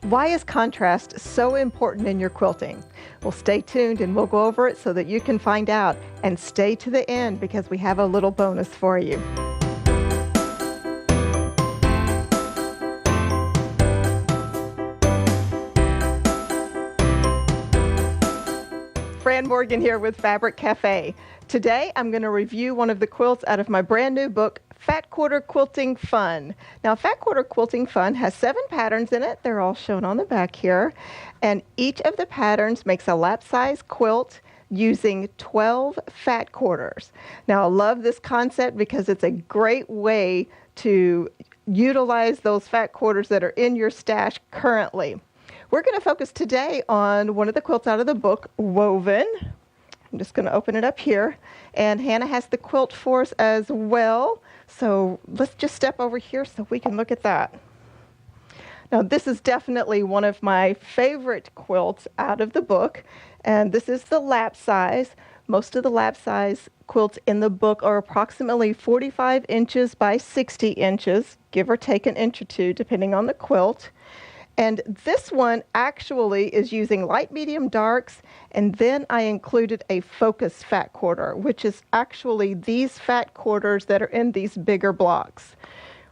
Why is contrast so important in your quilting? Well, stay tuned and we'll go over it so that you can find out, and stay to the end because we have a little bonus for you. Fran Morgan here with Fabric Cafe. Today I'm going to review one of the quilts out of my brand new book, Fat Quarter Quilting Fun. Now, Fat Quarter Quilting Fun has 7 patterns in it. They're all shown on the back here. And each of the patterns makes a lap size quilt using 12 fat quarters. Now, I love this concept because it's a great way to utilize those fat quarters that are in your stash currently. We're going to focus today on one of the quilts out of the book, Woven. I'm just going to open it up here. And Hannah has the quilt for us as well. So let's just step over here so we can look at that. Now, this is definitely one of my favorite quilts out of the book. And this is the lap size. Most of the lap size quilts in the book are approximately 45 inches by 60 inches, give or take an inch or two, depending on the quilt. And this one actually is using light, medium, darks, and then I included a focus fat quarter, which is actually these fat quarters that are in these bigger blocks.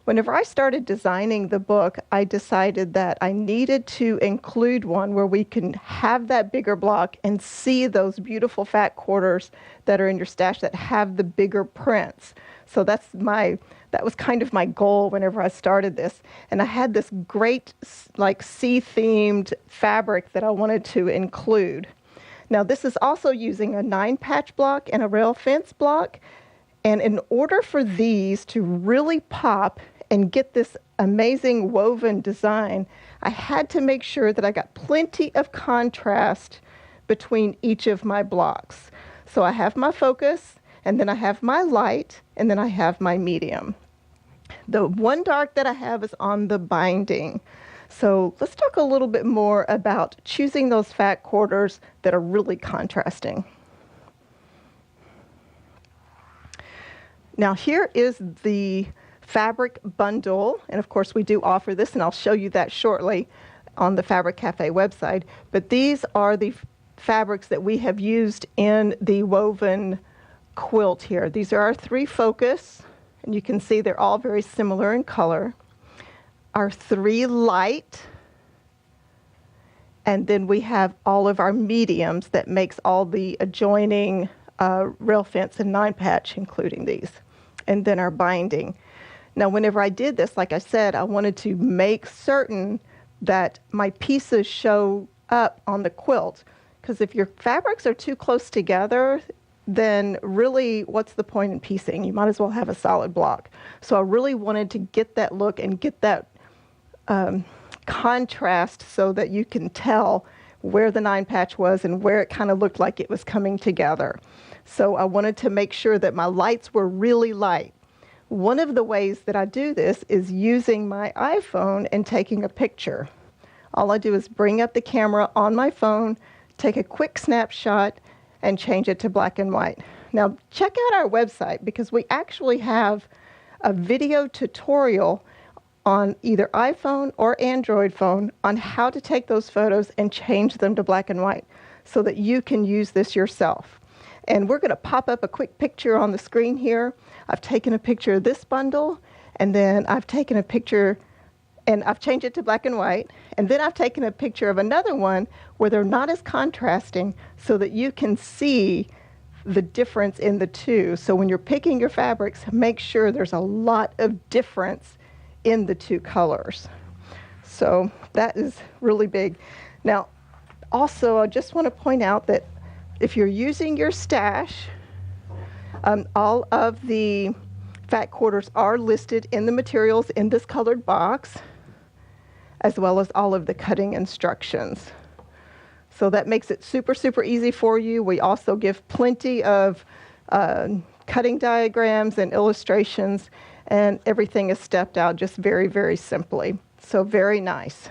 Whenever I started designing the book, I decided that I needed to include one where we can have that bigger block and see those beautiful fat quarters that are in your stash that have the bigger prints. So that was kind of my goal whenever I started this. And I had this great like sea-themed fabric that I wanted to include. Now, this is also using a 9-patch block and a rail fence block. And in order for these to really pop and get this amazing woven design, I had to make sure that I got plenty of contrast between each of my blocks. So I have my focus, and then I have my light, and then I have my medium. The one dark that I have is on the binding. So let's talk a little bit more about choosing those fat quarters that are really contrasting. Now, here is the fabric bundle, and of course we do offer this, and I'll show you that shortly on the Fabric Cafe website. But these are the fabrics that we have used in the woven quilt here. These are our 3 focus, and you can see they're all very similar in color. Our 3 light, and then we have all of our mediums that makes all the adjoining rail fence and 9-patch, including these, and then our binding. Now, whenever I did this, like I said, I wanted to make certain that my pieces show up on the quilt, because if your fabrics are too close together, then really what's the point in piecing? You might as well have a solid block. So I really wanted to get that look and get that contrast so that you can tell where the 9-patch was and where it kind of looked like it was coming together. So I wanted to make sure that my lights were really light. One of the ways that I do this is using my iPhone and taking a picture. All I do is bring up the camera on my phone, take a quick snapshot, and change it to black and white. Now, check out our website because we actually have a video tutorial on either iPhone or Android phone on how to take those photos and change them to black and white so that you can use this yourself. And we're going to pop up a quick picture on the screen here. I've taken a picture of this bundle, and then I've taken a picture and I've changed it to black and white. And then I've taken a picture of another one where they're not as contrasting so that you can see the difference in the two. So when you're picking your fabrics, make sure there's a lot of difference in the 2 colors. So that is really big. Now, also, I just want to point out that if you're using your stash, all of the fat quarters are listed in the materials in this colored box, as well as all of the cutting instructions. So that makes it super, super easy for you. We also give plenty of cutting diagrams and illustrations, and everything is stepped out just very, very simply. So very nice.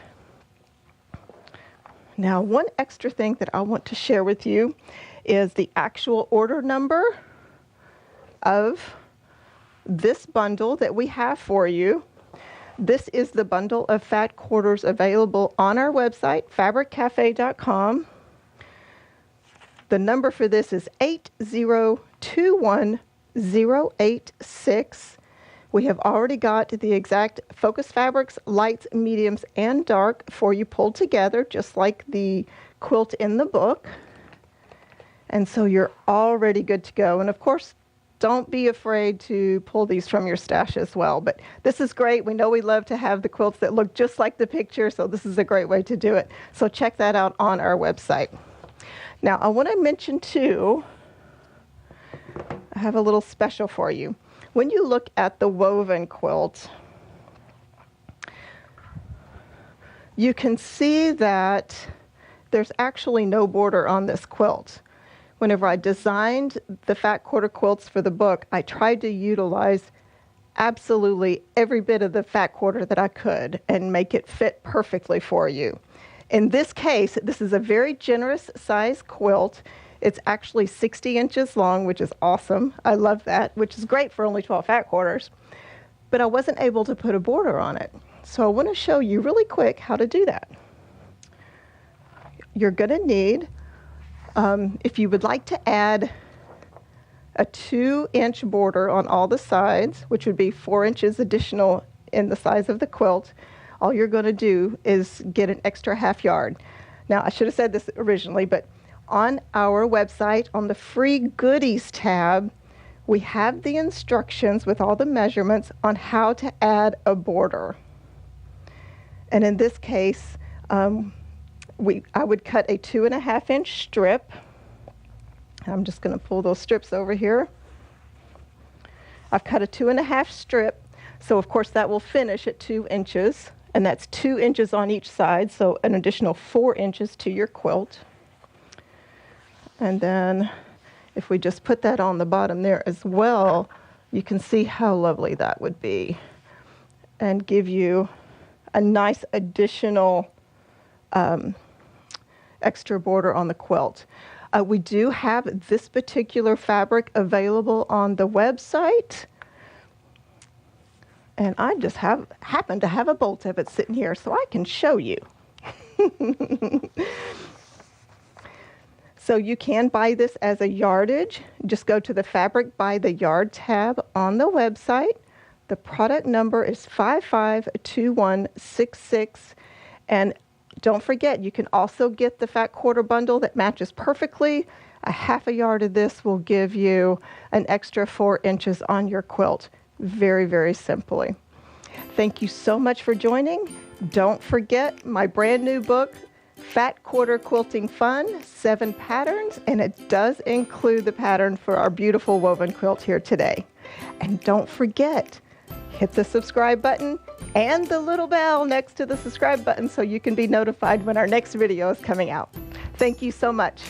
Now, one extra thing that I want to share with you is the actual order number of this bundle that we have for you. This is the bundle of fat quarters available on our website, fabriccafe.com. The number for this is 8021086. We have already got the exact focus fabrics, lights, mediums, and dark for you pulled together, just like the quilt in the book. And so you're already good to go. And of course, don't be afraid to pull these from your stash as well. But this is great. We know we love to have the quilts that look just like the picture, so this is a great way to do it. So check that out on our website. Now, I want to mention too, I have a little special for you. When you look at the woven quilt, you can see that there's actually no border on this quilt. Whenever I designed the Fat Quarter quilts for the book, I tried to utilize absolutely every bit of the fat quarter that I could and make it fit perfectly for you. In this case, this is a very generous size quilt. It's actually 60 inches long, which is awesome. I love that, which is great for only 12 fat quarters. But I wasn't able to put a border on it. So I want to show you really quick how to do that. You're going to need, if you would like to add a 2-inch border on all the sides, which would be 4 inches additional in the size of the quilt, all you're going to do is get an extra ½ yard. Now, I should have said this originally, but on our website, on the free goodies tab, we have the instructions with all the measurements on how to add a border. And in this case, I would cut a 2.5-inch strip. I'm just going to pull those strips over here. I've cut a 2.5 strip, so of course that will finish at 2 inches. And that's 2 inches on each side, so an additional 4 inches to your quilt. And then if we just put that on the bottom there as well, you can see how lovely that would be and give you a nice additional extra border on the quilt. We do have this particular fabric available on the website. And I just happen to have a bolt of it sitting here, so I can show you. So you can buy this as a yardage. Just go to the Fabric by the Yard tab on the website. The product number is 552166. And don't forget, you can also get the Fat Quarter bundle that matches perfectly. A ½ yard of this will give you an extra 4 inches on your quilt. Very, very simply. Thank you so much for joining. Don't forget my brand new book, Fat Quarter Quilting Fun, 7 patterns, and it does include the pattern for our beautiful woven quilt here today. And don't forget, hit the subscribe button and the little bell next to the subscribe button so you can be notified when our next video is coming out. Thank you so much.